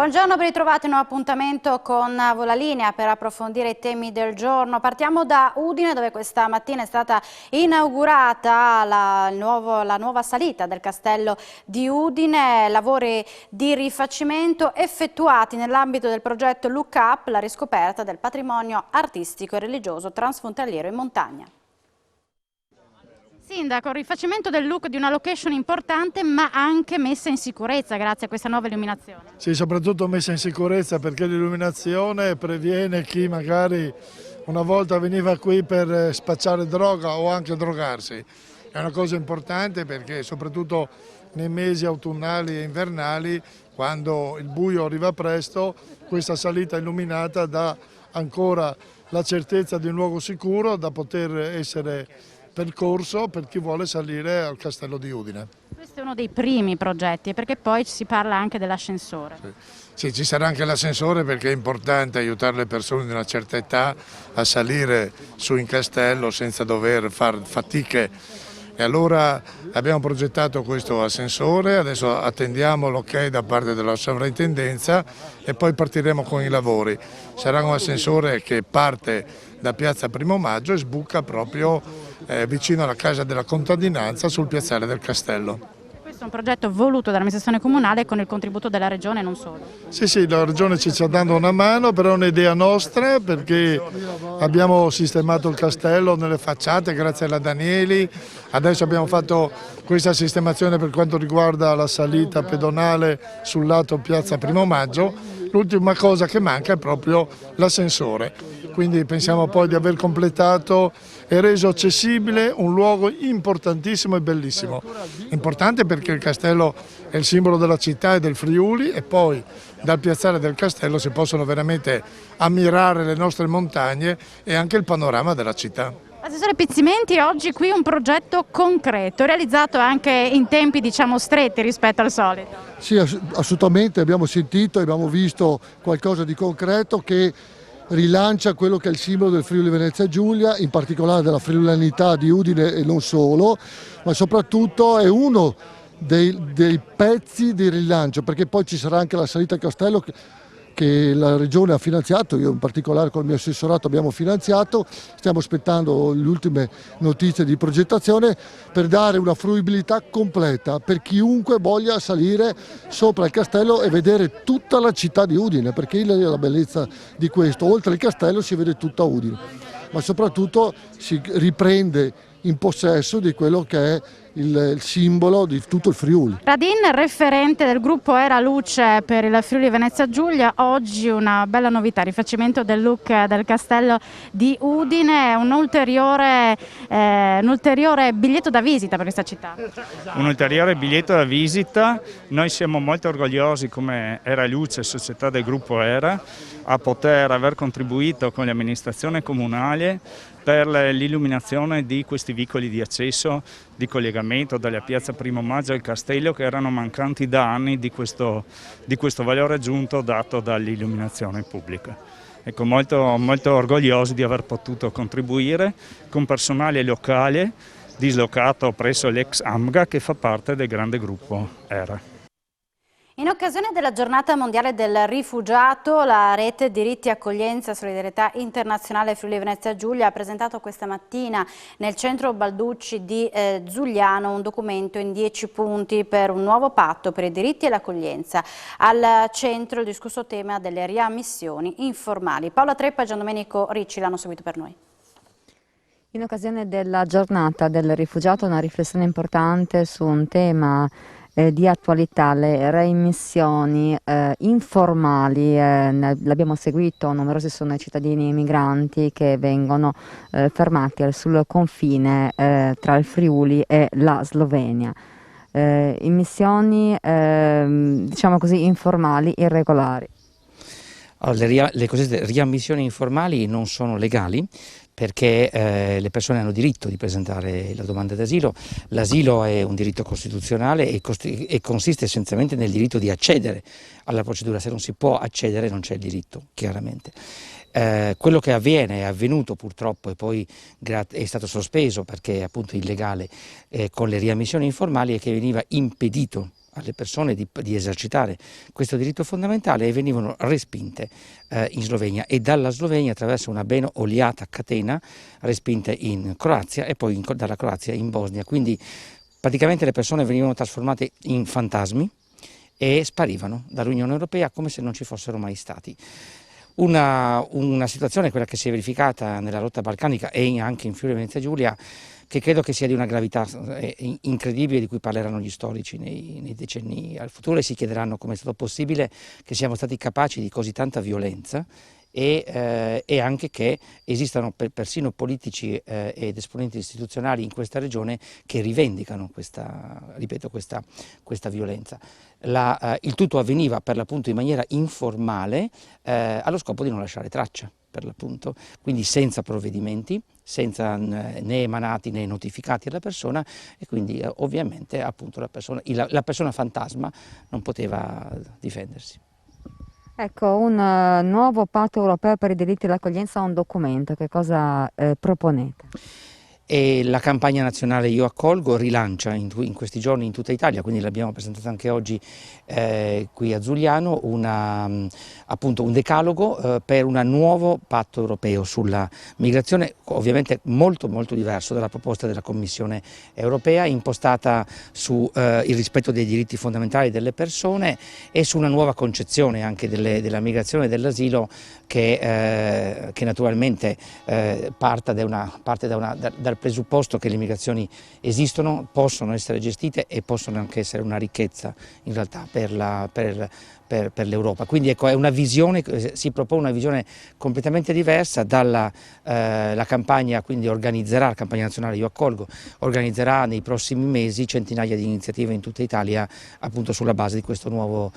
Buongiorno, ben ritrovati in un appuntamento con Volalinea per approfondire i temi del giorno. Partiamo da Udine, dove questa mattina è stata inaugurata la nuova salita del castello di Udine, lavori di rifacimento effettuati nell'ambito del progetto Look Up, la riscoperta del patrimonio artistico e religioso transfrontaliero in montagna. Sindaco, il rifacimento del look di una location importante ma anche messa in sicurezza grazie a questa nuova illuminazione. Sì, soprattutto messa in sicurezza perché l'illuminazione previene chi magari una volta veniva qui per spacciare droga o anche drogarsi. È una cosa importante perché soprattutto nei mesi autunnali e invernali, quando il buio arriva presto, questa salita illuminata dà ancora la certezza di un luogo sicuro da poter essere percorso per chi vuole salire al castello di Udine. Questo è uno dei primi progetti, perché poi si parla anche dell'ascensore. Sì, ci sarà anche l'ascensore perché è importante aiutare le persone di una certa età a salire su in castello senza dover fare fatiche. E allora abbiamo progettato questo ascensore, adesso attendiamo l'ok da parte della sovrintendenza e poi partiremo con i lavori. Sarà un ascensore che parte da piazza Primo Maggio e sbuca proprio vicino alla casa della contadinanza sul piazzale del castello. Questo è un progetto voluto dall'amministrazione comunale con il contributo della Regione e non solo. Sì, la Regione ci sta dando una mano, però è un'idea nostra perché abbiamo sistemato il castello nelle facciate grazie alla Danieli, adesso abbiamo fatto questa sistemazione per quanto riguarda la salita pedonale sul lato piazza Primo Maggio, l'ultima cosa che manca è proprio l'ascensore, quindi pensiamo poi di aver completato e reso accessibile un luogo importantissimo e bellissimo. Importante perché il castello è il simbolo della città e del Friuli e poi dal piazzale del castello si possono veramente ammirare le nostre montagne e anche il panorama della città. Assessore Pizzimenti, oggi qui un progetto concreto, realizzato anche in tempi stretti rispetto al solito. Sì, assolutamente, abbiamo sentito e abbiamo visto qualcosa di concreto che rilancia quello che è il simbolo del Friuli Venezia Giulia, in particolare della friulanità di Udine e non solo, ma soprattutto è uno dei pezzi di rilancio, perché poi ci sarà anche la salita al castello che la Regione ha finanziato, io in particolare con il mio assessorato abbiamo finanziato, stiamo aspettando le ultime notizie di progettazione per dare una fruibilità completa per chiunque voglia salire sopra il castello e vedere tutta la città di Udine, perché la bellezza di questo, oltre il castello si vede tutta Udine, ma soprattutto si riprende in possesso di quello che è il simbolo di tutto il Friuli. Radin, referente del gruppo Era Luce per il Friuli Venezia Giulia, oggi una bella novità, il rifacimento del look del castello di Udine, un ulteriore biglietto da visita per questa città. Un ulteriore biglietto da visita, noi siamo molto orgogliosi come Era Luce, società del gruppo Era, a poter aver contribuito con l'amministrazione comunale per l'illuminazione di questi vicoli di accesso, di collegamento dalla piazza Primo Maggio al castello che erano mancanti da anni di questo valore aggiunto dato dall'illuminazione pubblica. Ecco, molto orgogliosi di aver potuto contribuire con personale locale dislocato presso l'ex AMGA che fa parte del grande gruppo Era. In occasione della giornata mondiale del rifugiato, la rete Diritti, Accoglienza e Solidarietà Internazionale Friuli Venezia Giulia ha presentato questa mattina nel centro Balducci di Zugliano un documento in 10 punti per un nuovo patto per i diritti e l'accoglienza. Al centro il discusso tema delle riammissioni informali. Paola Treppa e Giandomenico Ricci l'hanno seguito per noi. In occasione della giornata del rifugiato una riflessione importante su un tema di attualità, le reimmissioni informali, l'abbiamo seguito, numerosi sono i cittadini migranti che vengono fermati sul confine tra il Friuli e la Slovenia. Immissioni diciamo così informali, irregolari. Allora, le cosiddette riammissioni informali non sono legali perché le persone hanno diritto di presentare la domanda d'asilo. L'asilo è un diritto costituzionale e consiste essenzialmente nel diritto di accedere alla procedura. Se non si può accedere non c'è il diritto, chiaramente. Quello che avviene, è avvenuto purtroppo e poi è stato sospeso perché è appunto illegale con le riammissioni informali, è che veniva impedito alle persone di esercitare questo diritto fondamentale e venivano respinte in Slovenia e dalla Slovenia attraverso una ben oliata catena respinte in Croazia e poi dalla Croazia in Bosnia. Quindi praticamente le persone venivano trasformate in fantasmi e sparivano dall'Unione Europea come se non ci fossero mai stati. Una situazione, quella che si è verificata nella rotta balcanica e anche in Friuli Venezia Giulia, che credo che sia di una gravità incredibile, di cui parleranno gli storici nei decenni al futuro e si chiederanno come è stato possibile che siamo stati capaci di così tanta violenza e anche che esistano persino politici ed esponenti istituzionali in questa regione che rivendicano questa violenza. Il tutto avveniva per l'appunto in maniera informale allo scopo di non lasciare traccia, per l'appunto, quindi senza provvedimenti, senza né emanati né notificati alla persona e quindi ovviamente appunto la persona fantasma non poteva difendersi. Ecco, un nuovo patto europeo per i diritti dell'accoglienza, un documento, che cosa proponete? E la campagna nazionale Io accolgo rilancia in questi giorni in tutta Italia, quindi l'abbiamo presentata anche oggi qui a Giugliano, appunto un decalogo per un nuovo patto europeo sulla migrazione, ovviamente molto diverso dalla proposta della Commissione europea, impostata sul rispetto dei diritti fondamentali delle persone e su una nuova concezione anche della migrazione e dell'asilo che naturalmente parte dal presupposto che le migrazioni esistono, possono essere gestite e possono anche essere una ricchezza in realtà per l'Europa. Quindi ecco, si propone una visione completamente diversa dalla la campagna, quindi la campagna nazionale Io accolgo, organizzerà nei prossimi mesi centinaia di iniziative in tutta Italia appunto sulla base di questo nuovo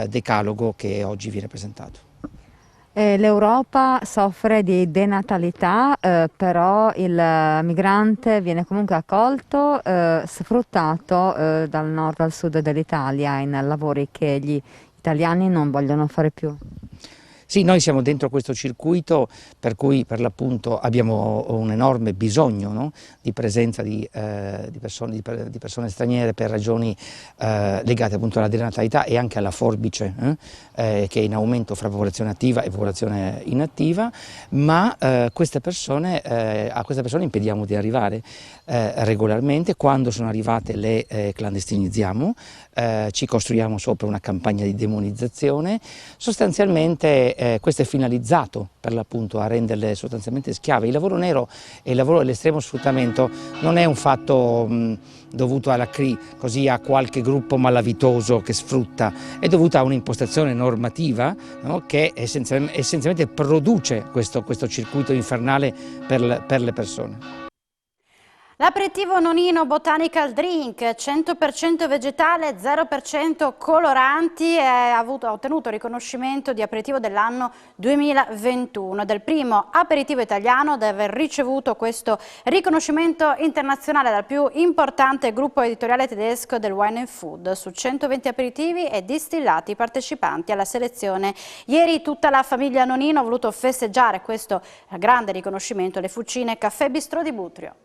decalogo che oggi viene presentato. L'Europa soffre di denatalità, però il migrante viene comunque accolto, sfruttato dal nord al sud dell'Italia in lavori che gli italiani non vogliono fare più. Sì, noi siamo dentro questo circuito per cui per l'appunto abbiamo un enorme bisogno, no? Di presenza di persone straniere per ragioni legate appunto alla denatalità e anche alla forbice che è in aumento fra popolazione attiva e popolazione inattiva, ma a queste persone impediamo di arrivare regolarmente. Quando sono arrivate le clandestinizziamo, ci costruiamo sopra una campagna di demonizzazione. Sostanzialmente questo è finalizzato per l'appunto a renderle sostanzialmente schiave. Il lavoro nero e il lavoro dell'estremo sfruttamento non è un fatto dovuto così a qualche gruppo malavitoso che sfrutta, è dovuto a un'impostazione normativa, no, che essenzialmente produce questo circuito infernale per le persone. L'aperitivo Nonino Botanical Drink, 100% vegetale, 0% coloranti, ha ottenuto riconoscimento di aperitivo dell'anno 2021, del primo aperitivo italiano ad aver ricevuto questo riconoscimento internazionale dal più importante gruppo editoriale tedesco del Wine and Food. Su 120 aperitivi e distillati partecipanti alla selezione. Ieri tutta la famiglia Nonino ha voluto festeggiare questo grande riconoscimento alle Fucine Caffè Bistrò di Butrio.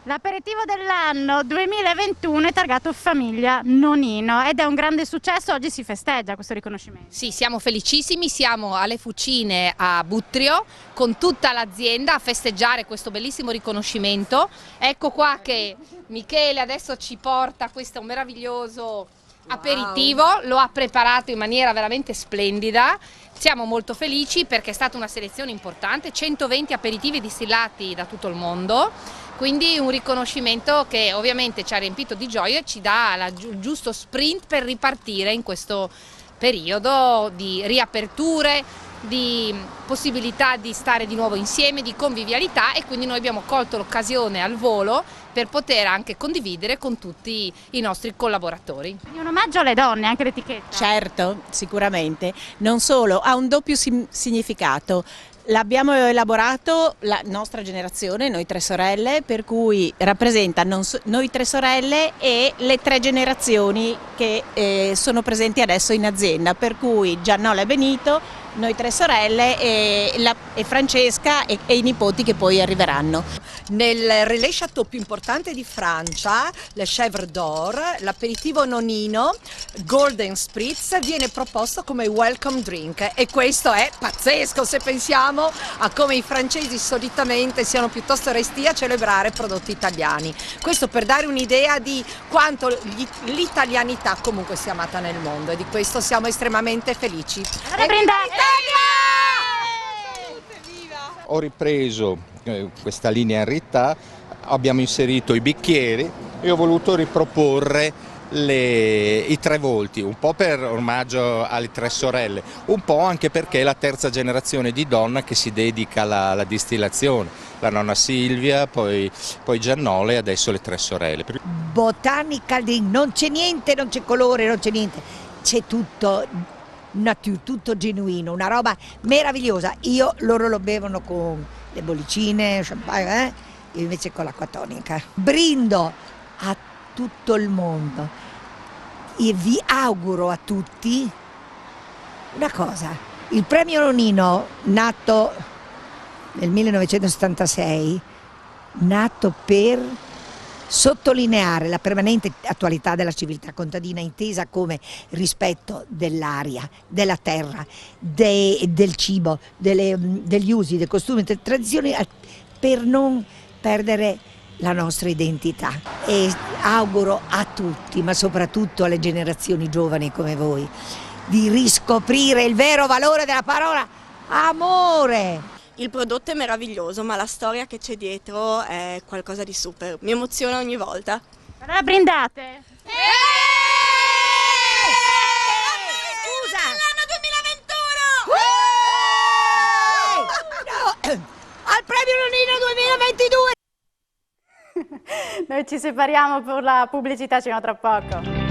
L'aperitivo dell'anno 2021 è targato Famiglia Nonino ed è un grande successo, oggi si festeggia questo riconoscimento. Sì, siamo felicissimi, siamo alle Fucine a Butrio con tutta l'azienda a festeggiare questo bellissimo riconoscimento. Ecco qua che Michele adesso ci porta questo meraviglioso aperitivo, lo ha preparato in maniera veramente splendida. Siamo molto felici perché è stata una selezione importante, 120 aperitivi distillati da tutto il mondo, quindi un riconoscimento che ovviamente ci ha riempito di gioia e ci dà il giusto sprint per ripartire in questo periodo di riaperture, di possibilità di stare di nuovo insieme, di convivialità, e quindi noi abbiamo colto l'occasione al volo per poter anche condividere con tutti i nostri collaboratori. Un omaggio alle donne, anche l'etichetta. Certo, sicuramente, non solo, ha un doppio significato. L'abbiamo elaborato la nostra generazione, noi tre sorelle, per cui rappresenta noi tre sorelle e le tre generazioni che sono presenti adesso in azienda, per cui Giannola e Benito, noi tre sorelle e Francesca e i nipoti che poi arriveranno. Nel relais chateau più importante di Francia, le Chèvre d'Or, l'aperitivo nonino Golden Spritz viene proposto come welcome drink, e questo è pazzesco se pensiamo a come i francesi solitamente siano piuttosto resti a celebrare prodotti italiani. Questo per dare un'idea di quanto l'italianità comunque sia amata nel mondo, e di questo siamo estremamente felici. Ho ripreso questa linearità, abbiamo inserito i bicchieri e ho voluto riproporre i tre volti, un po' per omaggio alle tre sorelle, un po' anche perché è la terza generazione di donna che si dedica alla distillazione, la nonna Silvia, poi Giannola e adesso le tre sorelle. Botanical Drink, non c'è niente, non c'è colore, non c'è niente, c'è tutto nature, tutto genuino, una roba meravigliosa. Loro lo bevono con le bollicine, champagne, io invece con l'acqua tonica. Brindo a tutto il mondo e vi auguro a tutti una cosa: il premio Nonino, nato nel 1976, nato per sottolineare la permanente attualità della civiltà contadina intesa come rispetto dell'aria, della terra, del cibo, degli usi, dei costumi, delle tradizioni, per non perdere la nostra identità. E auguro a tutti, ma soprattutto alle generazioni giovani come voi, di riscoprire il vero valore della parola amore. Il prodotto è meraviglioso, ma la storia che c'è dietro è qualcosa di super. Mi emoziona ogni volta. Allora brindate! Scusa! L'anno 2021! No! Al premio Nonino 2022! Noi ci separiamo per la pubblicità, ci vediamo tra poco.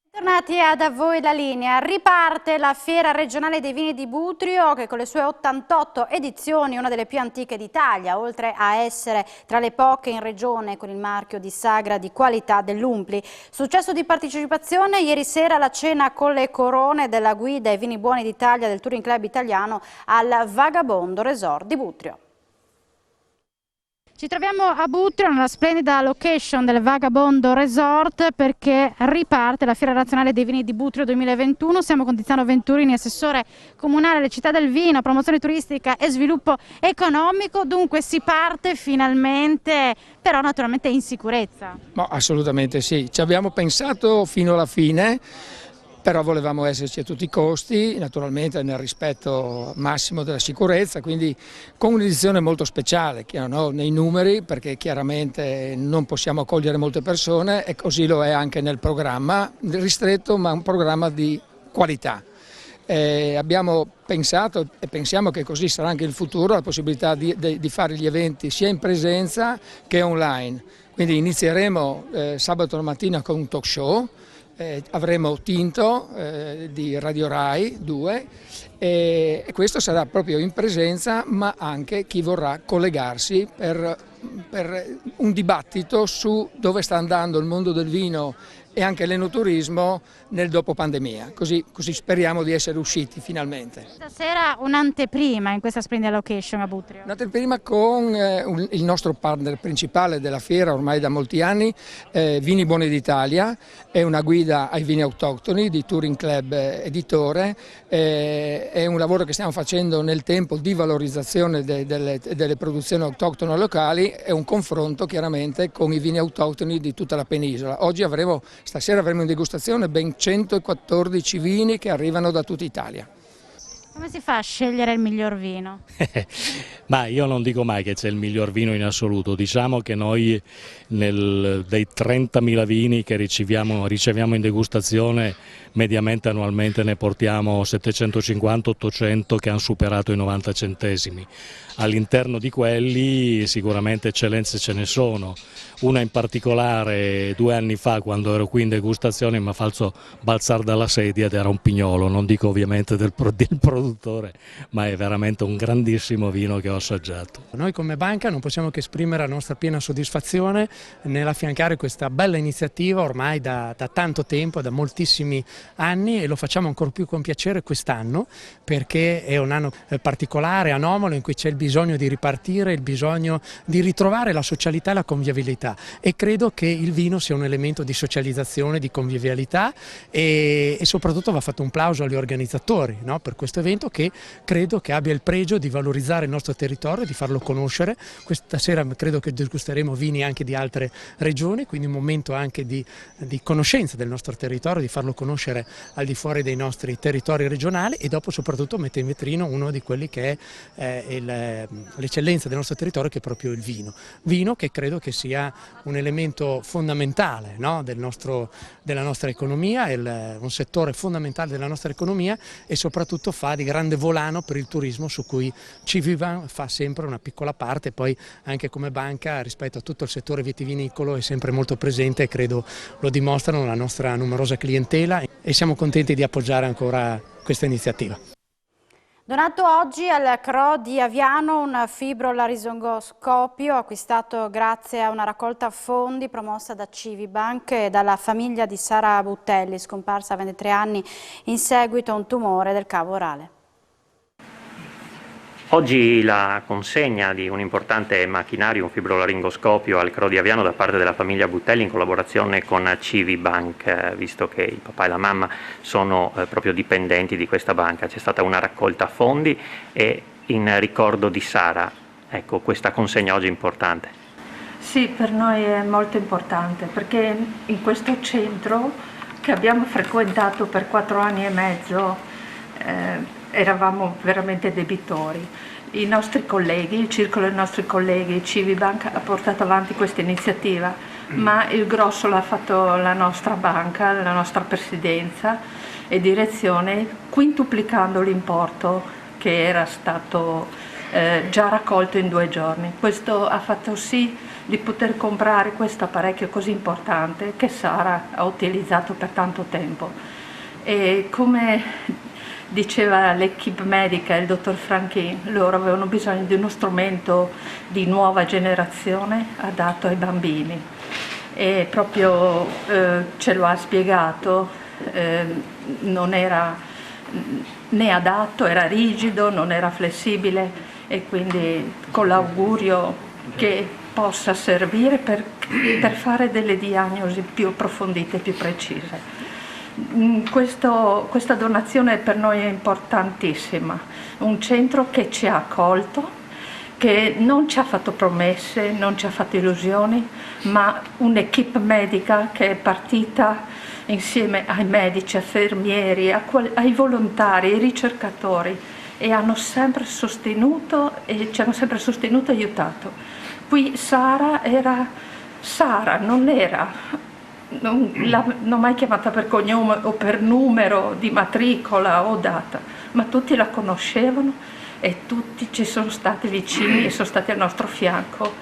Tornati a voi la linea, riparte la Fiera regionale dei vini di Butrio che con le sue 88 edizioni è una delle più antiche d'Italia, oltre a essere tra le poche in regione con il marchio di sagra di qualità dell'Umpli. Successo di partecipazione ieri sera la cena con le corone della guida ai vini buoni d'Italia del Touring Club italiano al Vagabondo Resort di Butrio. Ci troviamo a Butrio nella splendida location del Vagabondo Resort perché riparte la Fiera Nazionale dei Vini di Butrio 2021. Siamo con Tiziano Venturini, assessore comunale alle città del vino, promozione turistica e sviluppo economico. Dunque si parte finalmente, però naturalmente in sicurezza. No, assolutamente sì, ci abbiamo pensato fino alla fine. Però volevamo esserci a tutti i costi, naturalmente nel rispetto massimo della sicurezza, quindi con un'edizione molto speciale, nei numeri, perché chiaramente non possiamo accogliere molte persone e così lo è anche nel programma, ristretto ma un programma di qualità. Abbiamo pensato e pensiamo che così sarà anche il futuro, la possibilità di fare gli eventi sia in presenza che online. Quindi inizieremo sabato mattina con un talk show. Avremo Tinto di Radio Rai 2 e questo sarà proprio in presenza, ma anche chi vorrà collegarsi per un dibattito su dove sta andando il mondo del vino e anche l'enoturismo nel dopo pandemia, così speriamo di essere usciti finalmente. Stasera un'anteprima in questa splendida location a Butrio. Un'anteprima con il nostro partner principale della fiera ormai da molti anni, Vini Buoni d'Italia, è una guida ai vini autoctoni di Touring Club Editore, è un lavoro che stiamo facendo nel tempo di valorizzazione delle produzioni autoctone locali e un confronto chiaramente con i vini autoctoni di tutta la penisola. Stasera avremo in degustazione ben 114 vini che arrivano da tutta Italia. Come si fa a scegliere il miglior vino? Ma io non dico mai che c'è il miglior vino in assoluto, diciamo che noi dei 30.000 vini che riceviamo in degustazione mediamente annualmente ne portiamo 750-800 che hanno superato i 90 centesimi. All'interno di quelli sicuramente eccellenze ce ne sono, una in particolare 2 anni fa quando ero qui in degustazione mi ha fatto balzare dalla sedia ed era un Pignolo, non dico ovviamente del prodotto produttore, ma è veramente un grandissimo vino che ho assaggiato. Noi come banca non possiamo che esprimere la nostra piena soddisfazione nell'affiancare questa bella iniziativa ormai da tanto tempo, da moltissimi anni, e lo facciamo ancora più con piacere quest'anno, perché è un anno particolare, anomalo, in cui c'è il bisogno di ripartire, il bisogno di ritrovare la socialità e la convivialità, e credo che il vino sia un elemento di socializzazione, di convivialità, e soprattutto va fatto un plauso agli organizzatori, no, per questo evento, che credo che abbia il pregio di valorizzare il nostro territorio, di farlo conoscere. Questa sera credo che degusteremo vini anche di altre regioni, quindi un momento anche di conoscenza del nostro territorio, di farlo conoscere al di fuori dei nostri territori regionali, e dopo soprattutto mette in vetrino uno di quelli che è l'eccellenza del nostro territorio, che è proprio il vino. Vino che credo che sia un elemento fondamentale, no, della nostra economia, un settore fondamentale della nostra economia, e soprattutto fa di grande volano per il turismo, su cui Civibank fa sempre una piccola parte. Poi anche come banca rispetto a tutto il settore vitivinicolo è sempre molto presente, e credo lo dimostrano la nostra numerosa clientela, e siamo contenti di appoggiare ancora questa iniziativa. Donato oggi al CRO di Aviano un fibrolaringoscopio acquistato grazie a una raccolta fondi promossa da Civibank e dalla famiglia di Sara Buttelli, scomparsa a 23 anni in seguito a un tumore del cavo orale. Oggi la consegna di un importante macchinario, un fibrolaringoscopio al CRO di Aviano da parte della famiglia Buttelli in collaborazione con Civibank, visto che il papà e la mamma sono proprio dipendenti di questa banca. C'è stata una raccolta fondi e in ricordo di Sara, ecco, questa consegna oggi è importante. Sì, per noi è molto importante, perché in questo centro che abbiamo frequentato per 4 anni e mezzo eravamo veramente debitori. I nostri colleghi, il circolo dei nostri colleghi, Civibank ha portato avanti questa iniziativa, ma il grosso l'ha fatto la nostra banca, la nostra presidenza e direzione, quintuplicando l'importo che era stato già raccolto in 2 giorni. Questo ha fatto sì di poter comprare questo apparecchio così importante che Sara ha utilizzato per tanto tempo. E come diceva l'equipe medica, il dottor Franchi, loro avevano bisogno di uno strumento di nuova generazione adatto ai bambini, e proprio ce lo ha spiegato, non era né adatto, era rigido, non era flessibile, e quindi con l'augurio che possa servire per fare delle diagnosi più approfondite, più precise. Questa donazione per noi è importantissima, un centro che ci ha accolto, che non ci ha fatto promesse, non ci ha fatto illusioni, ma un'equipe medica che è partita insieme ai medici, ai infermieri, ai volontari, ai ricercatori, e hanno sempre sostenuto e ci hanno sempre sostenuto e aiutato. Qui Sara era Sara, non era... Non l'ho mai chiamata per cognome o per numero di matricola o data, ma tutti la conoscevano e tutti ci sono stati vicini e sono stati al nostro fianco.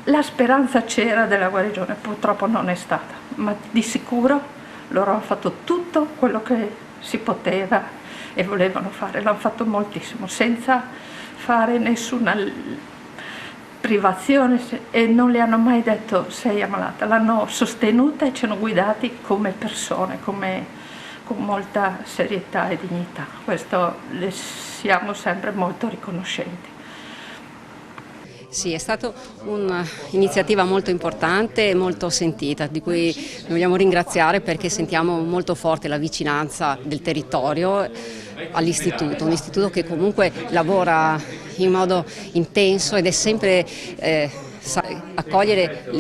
La speranza c'era della guarigione, purtroppo non è stata, ma di sicuro loro hanno fatto tutto quello che si poteva e volevano fare, l'hanno fatto moltissimo, senza fare nessuna privazione, e non le hanno mai detto sei ammalata, l'hanno sostenuta e ci hanno guidati come persone, con molta serietà e dignità. Questo le siamo sempre molto riconoscenti. Sì, è stata un'iniziativa molto importante e molto sentita, di cui vogliamo ringraziare, perché sentiamo molto forte la vicinanza del territorio all'istituto, un istituto che comunque lavora in modo intenso ed è sempre accogliere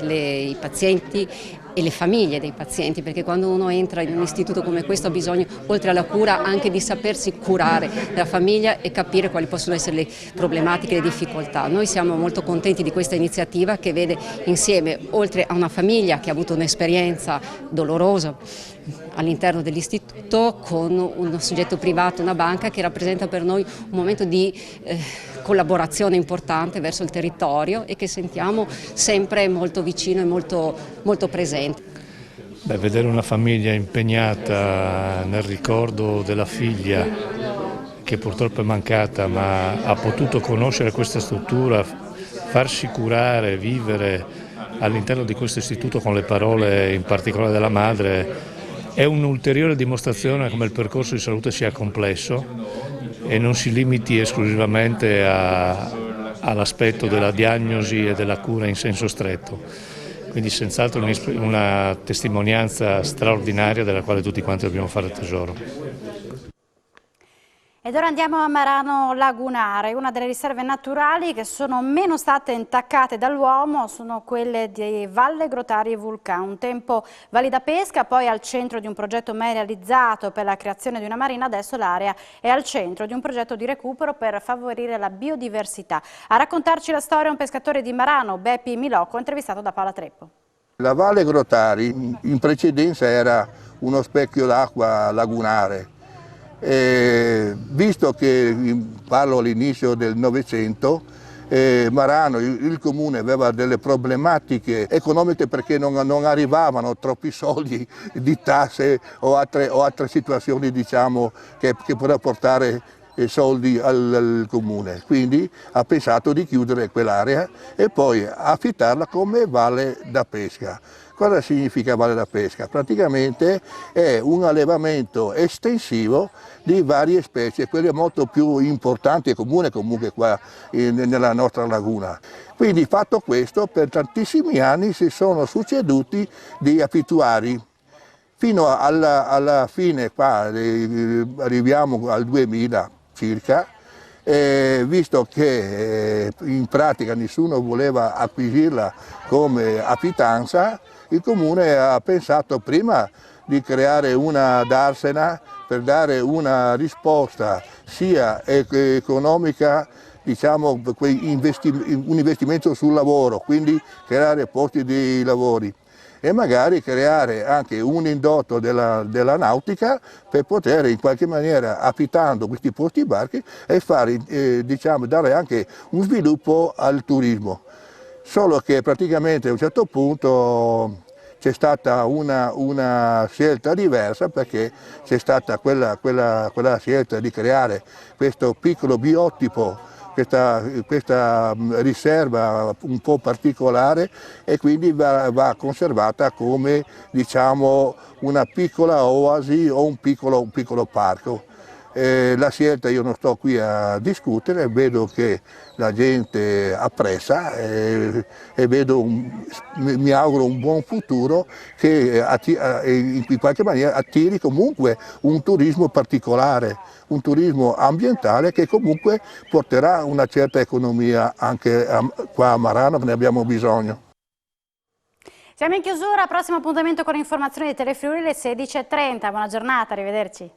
i pazienti e le famiglie dei pazienti, perché quando uno entra in un istituto come questo ha bisogno, oltre alla cura, anche di sapersi curare la famiglia e capire quali possono essere le problematiche e le difficoltà. Noi siamo molto contenti di questa iniziativa, che vede insieme, oltre a una famiglia che ha avuto un'esperienza dolorosa all'interno dell'istituto, con un soggetto privato, una banca, che rappresenta per noi un momento di collaborazione importante verso il territorio e che sentiamo sempre molto vicino e molto presente. Vedere una famiglia impegnata nel ricordo della figlia che purtroppo è mancata, ma ha potuto conoscere questa struttura, farsi curare, vivere all'interno di questo istituto con le parole in particolare della madre, è un'ulteriore dimostrazione come il percorso di salute sia complesso e non si limiti esclusivamente all'aspetto della diagnosi e della cura in senso stretto. Quindi senz'altro una testimonianza straordinaria della quale tutti quanti dobbiamo fare tesoro. Ed ora andiamo a Marano Lagunare, una delle riserve naturali che sono meno state intaccate dall'uomo sono quelle di Valle Grotari e Vulcà, un tempo valida pesca, poi al centro di un progetto mai realizzato per la creazione di una marina, adesso l'area è al centro di un progetto di recupero per favorire la biodiversità. A raccontarci la storia un pescatore di Marano, Beppi Milocco, intervistato da Paola Treppo. La Valle Grotari in precedenza era uno specchio d'acqua lagunare. Visto che parlo all'inizio del Novecento, Marano, il comune aveva delle problematiche economiche perché non arrivavano troppi soldi di tasse o altre situazioni, diciamo, che potevano portare soldi al comune. Quindi ha pensato di chiudere quell'area e poi affittarla come valle da pesca. Cosa significa valle da pesca? Praticamente è un allevamento estensivo di varie specie, quelle molto più importanti e comuni comunque qua nella nostra laguna. Quindi fatto questo, per tantissimi anni si sono succeduti di affittuari. Fino alla fine, qua arriviamo al 2000 circa, visto che in pratica nessuno voleva acquisirla come affittanza, il comune ha pensato prima di creare una darsena per dare una risposta sia economica, diciamo, un investimento sul lavoro, quindi creare posti di lavori e magari creare anche un indotto della nautica per poter in qualche maniera, affittando questi posti barchi, e fare, diciamo, dare anche un sviluppo al turismo. Solo che praticamente a un certo punto c'è stata una scelta diversa, perché c'è stata quella scelta di creare questo piccolo biotipo, questa riserva un po' particolare, e quindi va conservata come, diciamo, una piccola oasi o un piccolo parco. La scelta io non sto qui a discutere, vedo che la gente apprezza e vedo, mi auguro un buon futuro che in qualche maniera attiri comunque un turismo particolare, un turismo ambientale che comunque porterà una certa economia anche qua a Marano, che ne abbiamo bisogno. Siamo in chiusura, prossimo appuntamento con informazioni di Telefriuli alle 16:30, buona giornata, arrivederci.